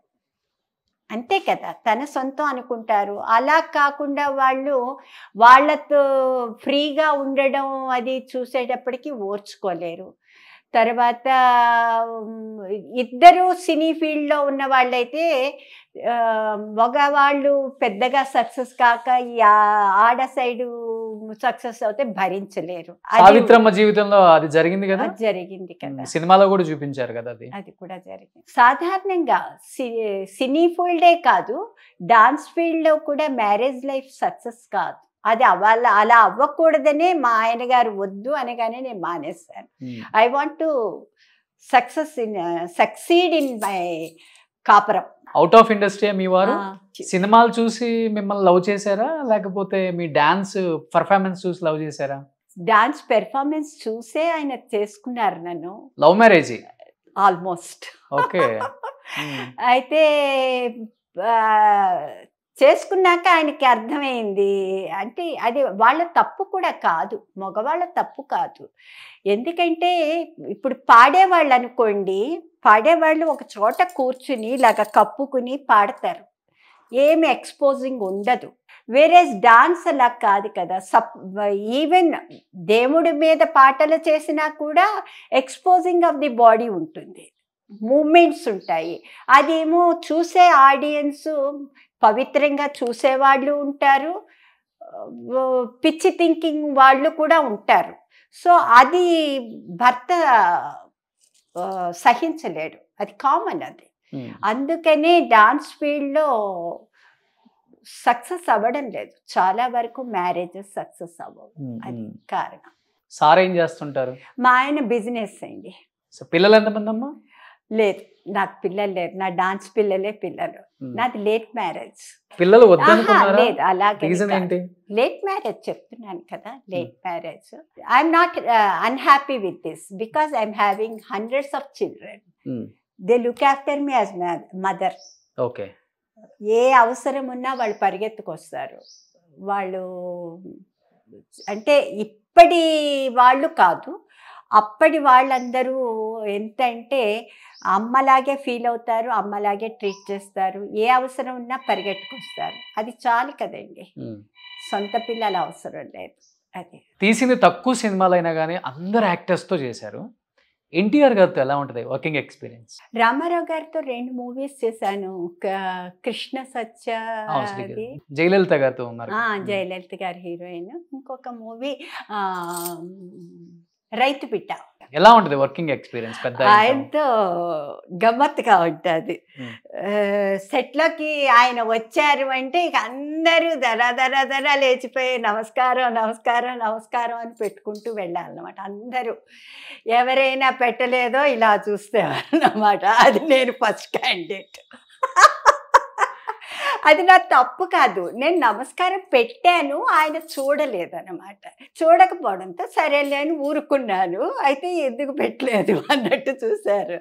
అంతే కదా, తన సొంతం అనుకుంటారు. అలా కాకుండా వాళ్ళతో ఫ్రీగా ఉండడం అది చూసేటప్పటికి ఓర్చుకోలేరు. తర్వాత ఇద్దరు సినీ ఫీల్డ్లో ఉన్న వాళ్ళైతే మగవాళ్ళు పెద్దగా సక్సెస్ కాక ఈ ఆడ సైడు సక్సెస్ అవుతే భరించలేరు. సావిత్రమ్మ జీవితంలో అది జరిగింది కదా, జరిగింది కదా, సినిమాలో కూడా చూపించారు కదా, అది కూడా జరిగింది. సాధారణంగా సినీ ఫీల్డే కాదు, డాన్స్ ఫీల్డ్లో కూడా మ్యారేజ్ లైఫ్ సక్సెస్ కాదు. అది అలా అవ్వకూడదనే మా ఆయన గారు వద్దు అనగానే నేను మానేస్తాను. I want to succeed in my కాపురం. అవుట్ ఆఫ్ ఇండస్ట్రీ మీ వారు సినిమాలు చూసి మిమ్మల్ని లవ్ చేశారా, లేకపోతే మీ డాన్స్ పర్ఫార్మెన్స్ చూసి లవ్ చేశారా? డాన్స్ పెర్ఫార్మెన్స్ చూసే ఆయన చేసుకున్నారు నన్ను. Love marriage almost. ఓకే. అయితే చేసుకున్నాక ఆయనకి అర్థమైంది, అంటే అది వాళ్ళ తప్పు కూడా కాదు, మగవాళ్ళ తప్పు కాదు. ఎందుకంటే ఇప్పుడు పాడేవాళ్ళు అనుకోండి, పాడేవాళ్ళు ఒక చోట కూర్చుని ఇలాగ కప్పుకుని పాడతారు, ఏమి ఎక్స్పోజింగ్ ఉండదు. వేరేస్ డాన్స్ అలా కాదు కదా, ఈవెన్ దేవుడి మీద పాటలు చేసినా కూడా ఎక్స్పోజింగ్ ఆఫ్ ది బాడీ ఉంటుంది, మూమెంట్స్ ఉంటాయి. అదేమో చూసే ఆడియన్స్ పవిత్రంగా చూసేవాళ్ళు ఉంటారు, పిచ్చి థింకింగ్ వాళ్ళు కూడా ఉంటారు. సో అది భర్త సహించలేడు, అది కామన్. అది అందుకనే డాన్స్ ఫీల్డ్లో సక్సెస్ అవ్వడం లేదు, చాలా వరకు మ్యారేజెస్ సక్సెస్ అవ్వవు. అది కారణం. సార్ ఏం చేస్తుంటారు? మా ఆయన బిజినెస్ అండి. పిల్లలు ఎంతమంది అమ్మా? లేదు, నాకు పిల్లలు లేరు, నా డాన్స్ పిల్లలే పిల్లలు. నాది లేట్ మ్యారేజ్. పిల్లలు వద్దనుకున్నారా? లేదు, అలాగే లేట్ మ్యారేజ్ చెప్తున్నాను కదా, late marriage. I'm not unhappy with this because I'm having hundreds of children. They look after me as mother. Okay. ఏ అవసరం ఉన్నా వాళ్ళు పరిగెత్తుకొస్తారు. వాళ్ళు అంటే ఇప్పటి వాళ్ళు కాదు, అప్పటి వాళ్ళందరూ ఎంత అంటే అమ్మలాగే ఫీల్ అవుతారు, అమ్మలాగే ట్రీట్ చేస్తారు, ఏ అవసరం ఉన్నా పరిగెట్టుకొస్తారు. అది చాలు కదండి, సొంత పిల్లల అవసరం లేదు. అది తీసింది తక్కువ సినిమాలైనా కానీ అందరు యాక్టర్స్తో చేశారు. ఎన్టీఆర్ గారితో ఎలా ఉంటుంది వర్కింగ్ ఎక్స్పీరియన్స్? రామారావు గారితో 2 మూవీస్ చేశాను. కృష్ణ సత్య, అది జయలలిత గారితో ఉన్నారు. జయలలిత గారి హీరోయిన్. ఇంకొక మూవీ రైతు బిడ్డ. ఎలా ఉంటుంది వర్కింగ్ ఎక్స్పీరియన్స్? పెద్ద ఆయనతో గమ్మత్తుగా ఉంటుంది. సెట్లోకి ఆయన వచ్చారు అంటే ఇక అందరూ దర లేచిపోయి నమస్కారం నమస్కారం నమస్కారం అని పెట్టుకుంటూ వెళ్ళాలన్నమాట. అందరూ ఎవరైనా పెట్టలేదో ఇలా చూస్తేవారన్నమాట. అది నేను ఫస్ట్ క్యాండిడేట్. అది నా తప్పు కాదు, నేను నమస్కారం పెట్టాను, ఆయన చూడలేదన్నమాట. చూడకపోవడంతో సరేలే అని ఊరుకున్నాను. అయితే ఎందుకు పెట్టలేదు అన్నట్టు చూశారు.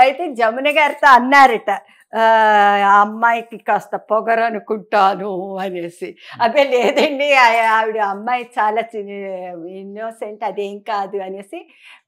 అయితే జమున గారితో అన్నారట, ఆ అమ్మాయికి కాస్త పొగరు అనుకుంటాను అనేసి. అదే లేదండి ఆవిడ అమ్మాయి చాలా ఇన్నోసెంట్, అదేం కాదు అనేసి.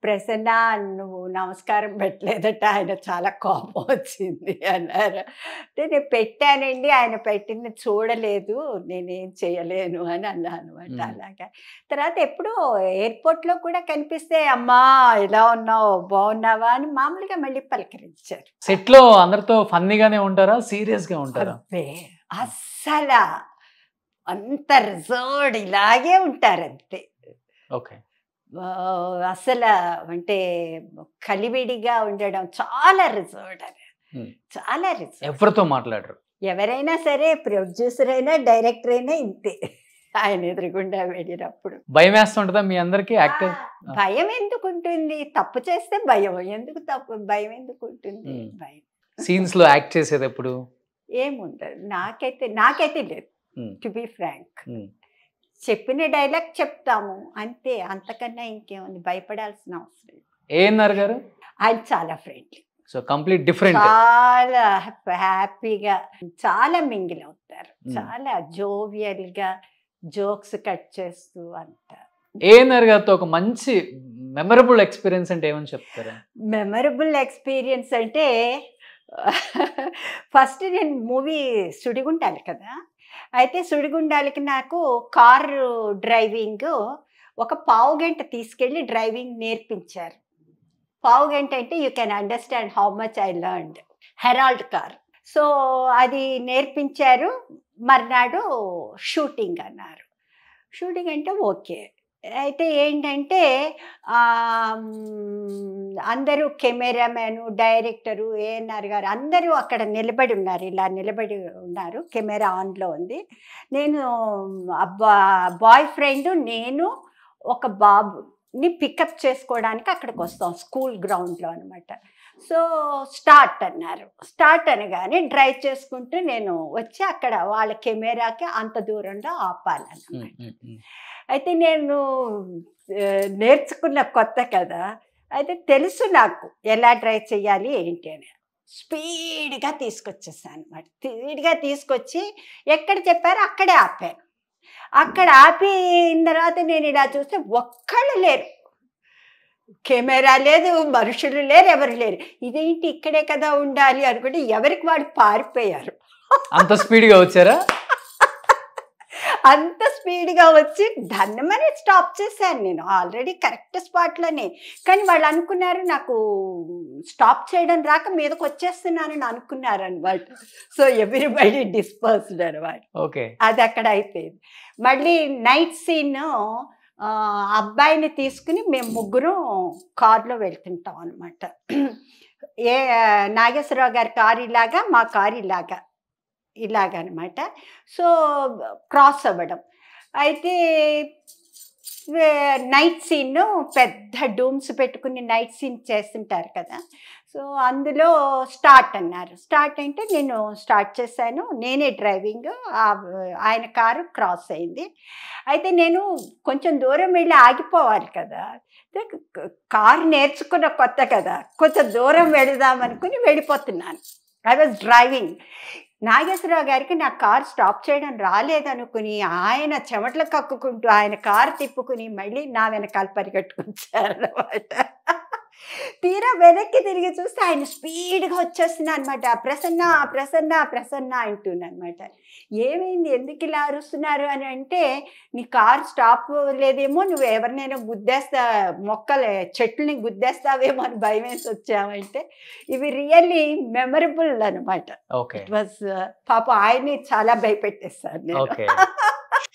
ప్రసన్న నువ్వు నమస్కారం పెట్టలేదట, ఆయన చాలా కోపం వచ్చింది అన్నారు. అంటే నేను పెట్టానండి, ఆయన పెట్టింది చూడలేదు, నేనేం చేయలేను అని అన్నా అనమాట. అలాగా తర్వాత ఎప్పుడో ఎయిర్పోర్ట్లో కూడా కనిపిస్తే అమ్మా ఎలా ఉన్నావు బాగున్నావా అని మామూలుగా మళ్ళీ పలకరించారు. సెట్లో అందరితో ఫన్నీగానే ఉంటారా, సీరియస్గా ఉంటారా? అస్సలు అంత రిజర్వ్డ్ ఇలాగే ఉంటారంతే. ఓకే. అసలు అంటే కలివిడిగా ఉండడం, చాలా రిజర్వ్డ్ అని, చాలా రిజర్వ్. ఎవరితో మాట్లాడరు. ఎవరైనా సరే, ప్రొడ్యూసర్ అయినా డైరెక్టర్ అయినా ఇంతే. ఆయన ఎదురుగుండా వెళ్ళినప్పుడు భయం వేస్తుంటుందా మీ అందరికి? యాక్టర్ భయం ఎందుకు ఉంటుంది? తప్పు చేస్తే భయం ఎందుకు? భయం ఎందుకు ఉంటుంది? భయం సీన్స్ లో యాక్ట్ చేసేటప్పుడు ఏముండదు. నాకైతే లేదు, టు బి ఫ్రాంక్. చెప్పిన డైలాగ్ చెప్తాము అంతే, అంతకన్నా ఇంకేముంది, భయపడాల్సిన అవసరం లేదు. ఏఎన్ఆర్ గారు ఆయన చాలా ఫ్రెండ్లీ, సో కంప్లీట్ డిఫరెంట్, చాలా హ్యాపీగా, చాలా మింగిల్ అవుతారు, చాలా జోవియల్ గా జోక్స్ కట్ చేస్తూ అంతా. ఏఎన్ఆర్ గారితో ఒక మంచి మెమరబుల్ ఎక్స్పీరియన్స్ అంటే ఏమని చెప్తారా? మెమరబుల్ ఎక్స్పీరియన్స్ అంటే ఫస్ట్ నేను మూవీ సుడిగుండాలి కదా, అయితే సుడిగుండాలకి నాకు కారు డ్రైవింగ్ ఒక పావుగంట తీసుకెళ్ళి డ్రైవింగ్ నేర్పించారు. పావుగంట అంటే you can understand how much I learned. Herald car. So అది నేర్పించారు. మర్నాడు షూటింగ్ అన్నారు. షూటింగ్ అంటే ఓకే. అయితే ఏంటంటే అందరూ కెమెరామెను, డైరెక్టరు, ఏఎన్ఆర్ గారు అందరూ అక్కడ నిలబడి ఉన్నారు, ఇలా నిలబడి ఉన్నారు, కెమెరా ఆన్లో ఉంది. నేను బాయ్ ఫ్రెండ్, నేను ఒక బాబుని పికప్ చేసుకోవడానికి అక్కడికి వస్తాం, స్కూల్ గ్రౌండ్లో అనమాట. సో స్టార్ట్ అన్నారు. స్టార్ట్ అనగానే డ్రైవ్ చేసుకుంటూ నేను వచ్చి అక్కడ వాళ్ళ కెమెరాకి అంత దూరంలో ఆపాలన్నమాట. అయితే నేను నేర్చుకున్న కొత్త కదా, అయితే తెలుసు నాకు ఎలా డ్రైవ్ చేయాలి ఏంటి అని. స్పీడ్గా తీసుకొచ్చేసాను అనమాట. స్పీడ్గా తీసుకొచ్చి ఎక్కడ చెప్పారో అక్కడే ఆపాను. అక్కడ ఆపిన తర్వాత నేను ఇలా చూస్తే ఒక్కళ్ళు లేరు, కెమెరా లేదు, మనుషులు లేరు, ఎవరు లేరు. ఇదేంటి ఇక్కడే కదా ఉండాలి అనుకుంటే ఎవరికి వాడు పారిపోయారు. అంత స్పీడ్గా వచ్చారా? అంత స్పీడ్గా వచ్చి ధన్నమని స్టాప్ చేశాను నేను, ఆల్రెడీ కరెక్ట్ స్పాట్లోనే. కానీ వాళ్ళు అనుకున్నారు నాకు స్టాప్ చేయడం రాక మీదకి వచ్చేస్తున్నానని అనుకున్నారు అనమాట. సో ఎవ్రీబడి డిస్పర్స్డ్ అనమాట. ఓకే, అది అక్కడ అయిపోయింది. మళ్ళీ నైట్ సీన్ అబ్బాయిని తీసుకుని మేము ముగ్గురం కారులో వెళ్తుంటాం అనమాట. నాగేశ్వరరావు గారి కారు ఇలాగా, మా కారు ఇలాగనమాట. సో క్రాస్ అవ్వడం. అయితే నైట్ సీన్ పెద్ద డూమ్స్ పెట్టుకుని నైట్ సీన్ చేస్తుంటారు కదా. సో అందులో స్టార్ట్ అన్నారు. స్టార్ట్ అంటే నేను స్టార్ట్ చేశాను, నేనే డ్రైవింగ్, ఆయన కారు క్రాస్ అయింది. అయితే నేను కొంచెం దూరం వెళ్ళి ఆగిపోవాలి కదా, కారు నేర్చుకున్న కొత్త కదా, కొంచెం దూరం వెళదామనుకుని వెళ్ళిపోతున్నాను. I was driving. నాగేశ్వరరావు గారికి నా కారు స్టాప్ చేయడం రాలేదనుకుని ఆయన చెమటలు కక్కుకుంటూ ఆయన కారు తిప్పుకుని మళ్ళీ నా వెనకాల పరిగెట్టుకొచ్చారన్నమాట. తీరా వెనక్కి తిరిగి చూస్తే ఆయన స్పీడ్గా వచ్చేస్తున్నా అనమాట. ప్రసన్న ప్రసన్న ప్రసన్న అంటున్నా అనమాట. ఏమైంది, ఎందుకు ఇలా అరుస్తున్నారు అని అంటే, నీ కారు స్టాప్ లేదేమో, నువ్వు ఎవరినైనా గుద్దేస్తా, చెట్లని గుద్దేస్తావేమో అని భయం వేసి వచ్చావంటే, ఇవి రియల్లీ మెమరబుల్ అనమాట. ఇట్ వాజ్ పాప ఆయన్ని చాలా భయపెట్టేస్తారు నేను.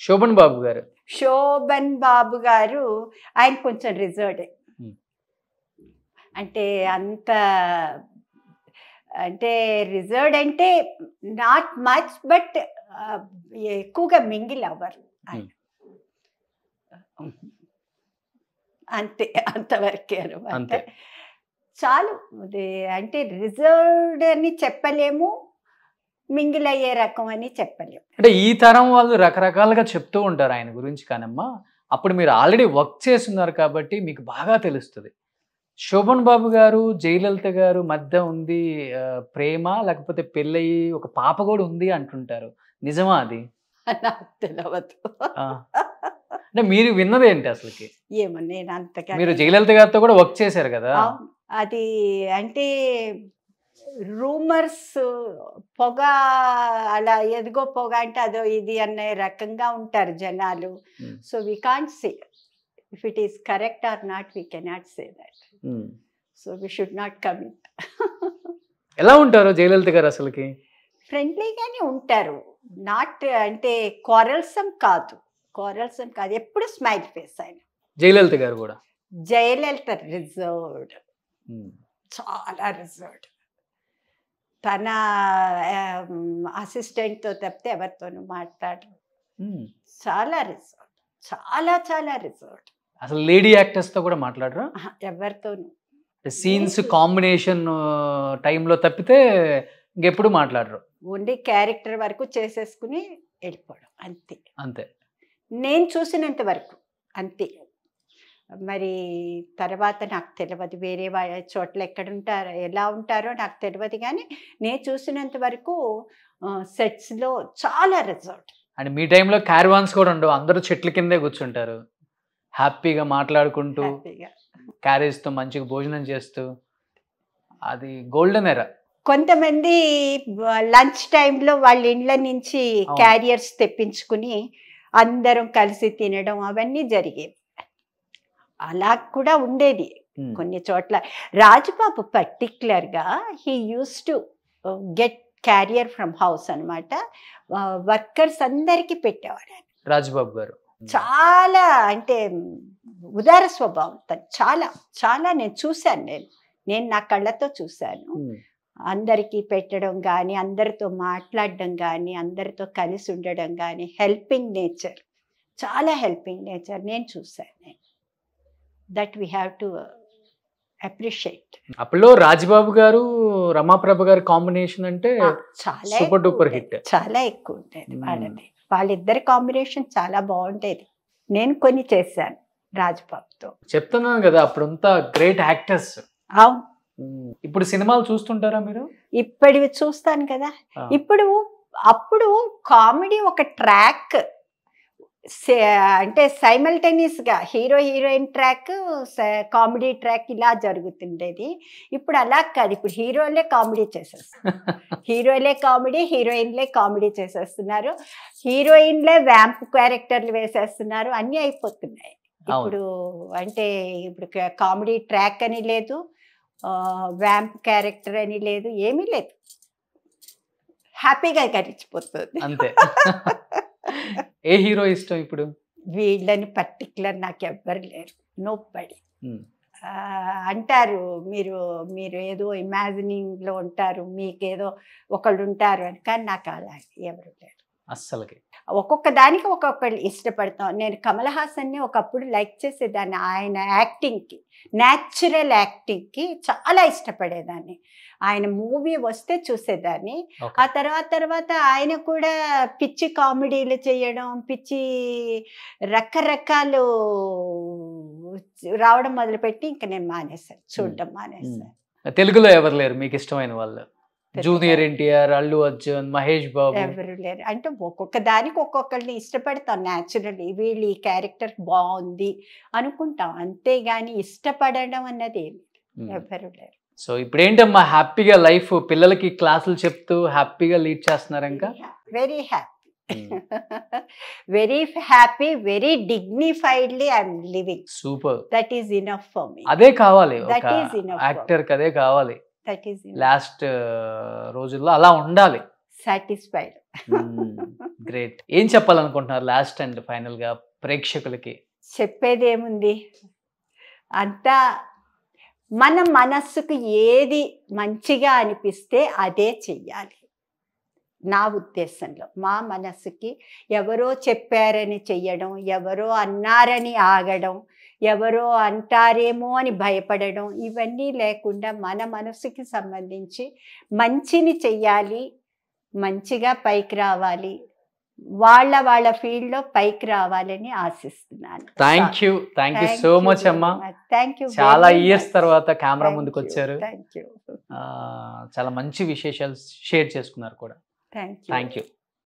శోభన్ బాబు గారు, శోభన్ బాబు గారు ఆయన కొంచెం రిజర్వ్డ్. అంటే అంత అంటే రిజర్వ్డ్ అంటే నాట్ మచ్, బట్ ఎక్కువగా మింగిల్ అవ్వరు ఆయన. అంతే, అంతవరకే అనమాట. చాలు. అంటే రిజర్వ్డ్ అని చెప్పలేము, మింగిల్ అయ్యే రకం అని చెప్పలేము. అంటే ఈ తరం వాళ్ళు రకరకాలుగా చెప్తూ ఉంటారు ఆయన గురించి. కానమ్మా అప్పుడు మీరు ఆల్రెడీ వర్క్ చేస్తున్నారు కాబట్టి మీకు బాగా తెలుస్తుంది. శోభన్ బాబు గారు జయలలిత గారు మధ్య ఉంది ప్రేమ, లేకపోతే పెళ్ళయి ఒక పాప కూడా ఉంది అంటుంటారు, నిజమా అది? నాకు తెలియదు. అంటే మీరు విన్నది ఏంటి అసలుకి? ఏమో నేను అంతగా. మీరు జయలలిత గారితో కూడా వర్క్ చేశారు కదా. అది అంటే రూమర్స్, పొగ, అలా ఎదుగో పొగ అంటే అదో ఇది అనే రకంగా ఉంటారు జనాలు. So we can't say if it is correct or not, we cannot say that. So we should not commit. ఎలా ఉంటారు జయలలిత గారు అసలుకి? ఫ్రెండ్లీగానే ఉంటారు. నాట్ అంటే క్వారల్సమ్ కాదు, ఎప్పుడు స్మైల్ ఫేస్ ఆయన. జయలలిత గారు కూడా? జయలలిత రిజర్వ్డ్, చాలా రిజర్వ్డ్. తన అసిస్టెంట్తో తప్పితే ఎవరితోనూ మాట్లాడరు. చాలా రిజర్వ్డ్, చాలా చాలా రిజర్వ్డ్. అసలు లేడీ యాక్టర్స్ తో కూడా మాట్లాడరా? ఎవరితోనూ. సీన్స్ కాంబినేషన్ టైంలో తప్పితే ఇంకెప్పుడు మాట్లాడరు. ఓన్లీ క్యారెక్టర్ వరకు చేసేసుకుని వెళ్ళిపోవడం అంతే. అంతే నేను చూసినంత వరకు అంతే. మరి తర్వాత నాకు తెలియదు, వేరే చోట్ల ఎక్కడుంటారో ఎలా ఉంటారో నాకు తెలియదు, కానీ నేను చూసినంత వరకు సెట్స్లో చాలా రిజర్వ్డ్. అండ్ మీ టైంలో క్యారవాన్స్ కూడా ఉండవు, అందరూ చెట్ల కిందే కూర్చుంటారు హ్యాపీగా మాట్లాడుకుంటూ, క్యారేజ్తో మంచిగా భోజనం చేస్తూ. అది గోల్డెన్ ఎరా. కొంతమంది లంచ్ టైంలో వాళ్ళ ఇండ్ల నుంచి క్యారియర్స్ తెప్పించుకుని అందరం కలిసి తినడం అవన్నీ జరిగేవి. అలా కూడా ఉండేది కొన్ని చోట్ల. రాజబాబు పర్టిక్యులర్గా he use to get carrier from house అనమాట. వర్కర్స్ అందరికీ పెట్టేవాడు రాజబాబు గారు. చాలా అంటే ఉదార స్వభావం తను. చాలా చాలా నేను చూశాను, నేను నా కళ్ళతో చూశాను. అందరికీ పెట్టడం కానీ, అందరితో మాట్లాడడం కానీ, అందరితో కలిసి ఉండడం కానీ, హెల్పింగ్ నేచర్, చాలా హెల్పింగ్ నేచర్ నేను చూశాను. That we have to appreciate. అప్పుడు రాజబాబు గారు రమాప్రభ గారి కాంబినేషన్ అంటే చాలా సూపర్ డూపర్ హిట్, చాలా ఎక్కువ ఉండేది వాళ్ళది. వాళ్ళిద్దరి కాంబినేషన్ చాలా బాగుండేది. నేను కొన్ని చేశాను రాజబాబుతో. చెప్తున్నాను కదా, అప్పుడంతా గ్రేట్ యాక్టర్స్. అవును. ఇప్పుడు సినిమాలు చూస్తుంటారా మీరు? ఇప్పటివి చూస్తాను కదా. అప్పుడు కామెడీ ఒక ట్రాక్, అంటే సైమల్టేనియస్గా hero heroine track, comedy track ఇలా జరుగుతుండేది. ఇప్పుడు అలా కాదు, ఇప్పుడు హీరోలే కామెడీ చేసేస్తారు. హీరోలే కామెడీ, హీరోయిన్లే కామెడీ చేసేస్తున్నారు, హీరోయిన్లే వ్యాంప్ క్యారెక్టర్లు వేసేస్తున్నారు, అన్నీ అయిపోతున్నాయి ఇప్పుడు. అంటే ఇప్పుడు కామెడీ ట్రాక్ అని లేదు, వ్యాంప్ క్యారెక్టర్ అని లేదు, ఏమీ లేదు, హ్యాపీగా గడిచిపోతుంది అంతే. ఏ హీరో ఇష్టం ఇప్పుడు? వీళ్ళని పర్టికులర్ నాకు ఎవ్వరు లేరు, నోబడీ. అంటారు మీరు ఏదో ఇమాజినింగ్లో ఉంటారు, మీకేదో ఒకళ్ళు ఉంటారు అని, కానీ నాకు అలా ఎవరు లేరు అస్సలకి. ఒక్కొక్క దానికి ఒక్కొక్కళ్ళు ఇష్టపడతాం. నేను కమల్ హాసన్ని ఒకప్పుడు లైక్ చేసేదాన్ని, ఆయన యాక్టింగ్కి, న్యాచురల్ యాక్టింగ్కి చాలా ఇష్టపడేదాన్ని. ఆయన మూవీ వస్తే చూసేదాన్ని. ఆ తర్వాత ఆయన కూడా పిచ్చి కామెడీలు చేయడం, పిచ్చి రకరకాలు రావడం మొదలుపెట్టి ఇంకా నేను మానేశాను, చూడడం మానేశాను. తెలుగులో ఎవరు లేరు మీకు ఇష్టమైన వాళ్ళు? జూనియర్ ఎన్టీఆర్, అల్లు అర్జున్, మహేష్ బాబు ఎవరు లేరు. అంటే ఒక్కొక్క దానికి ఒక్కొక్కరిని ఇష్టపడతాం న్యాచురల్లీ, వీళ్ళు ఈ క్యారెక్టర్ బాగుంది అనుకుంటాం, అంతేగాని ఇష్టపడడం అన్నది ఏమి. ఎవరు లేరు. సో ఇప్పుడు ఏంటమ్మా హ్యాపీగా లైఫ్, పిల్లలకి క్లాసులు చెప్తూ హ్యాపీగా లీడ్ చేస్తున్నారు ఇంకా? Very happy, very happy, very dignifiedly I'm living. Super. That is enough for me. అదే కావాలి That ఒక is enough. యాక్టర్ కి, అదే కావాలి. దట్ ఈస్ లాస్ట్ రోజుల్లో అలా ఉండాలి. సాటిస్ఫైడ్. గ్రేట్. ఏం చెప్పాలనుకుంటున్నారు లాస్ట్ అండ్ ఫైనల్ గా ప్రేక్షకులకి? చెప్పేదేముంది, అంతా మన మనస్సుకు ఏది మంచిగా అనిపిస్తే అదే చెయ్యాలి. నా ఉద్దేశంలో మా మనస్సుకి ఎవరో చెప్పారని చెయ్యడం, ఎవరో అన్నారని ఆగడం, ఎవరో అంటారేమో అని భయపడడం, ఇవన్నీ లేకుండా మన మనసుకి సంబంధించి మంచిని చెయ్యాలి, మంచిగా పైకి రావాలి, వాళ్ళ ఫీల్డ్లో పైకి రావాలని ఆశిస్తున్నాను. థ్యాంక్ యూ సో మచ్ అమ్మా. Thank you. చాలా ఇయర్స్ తర్వాత కెమెరా ముందుకు వచ్చారు. Thank you. చాలా మంచి విశేషాలు షేర్ చేసుకున్నారు కూడా. Thank you. Thank you.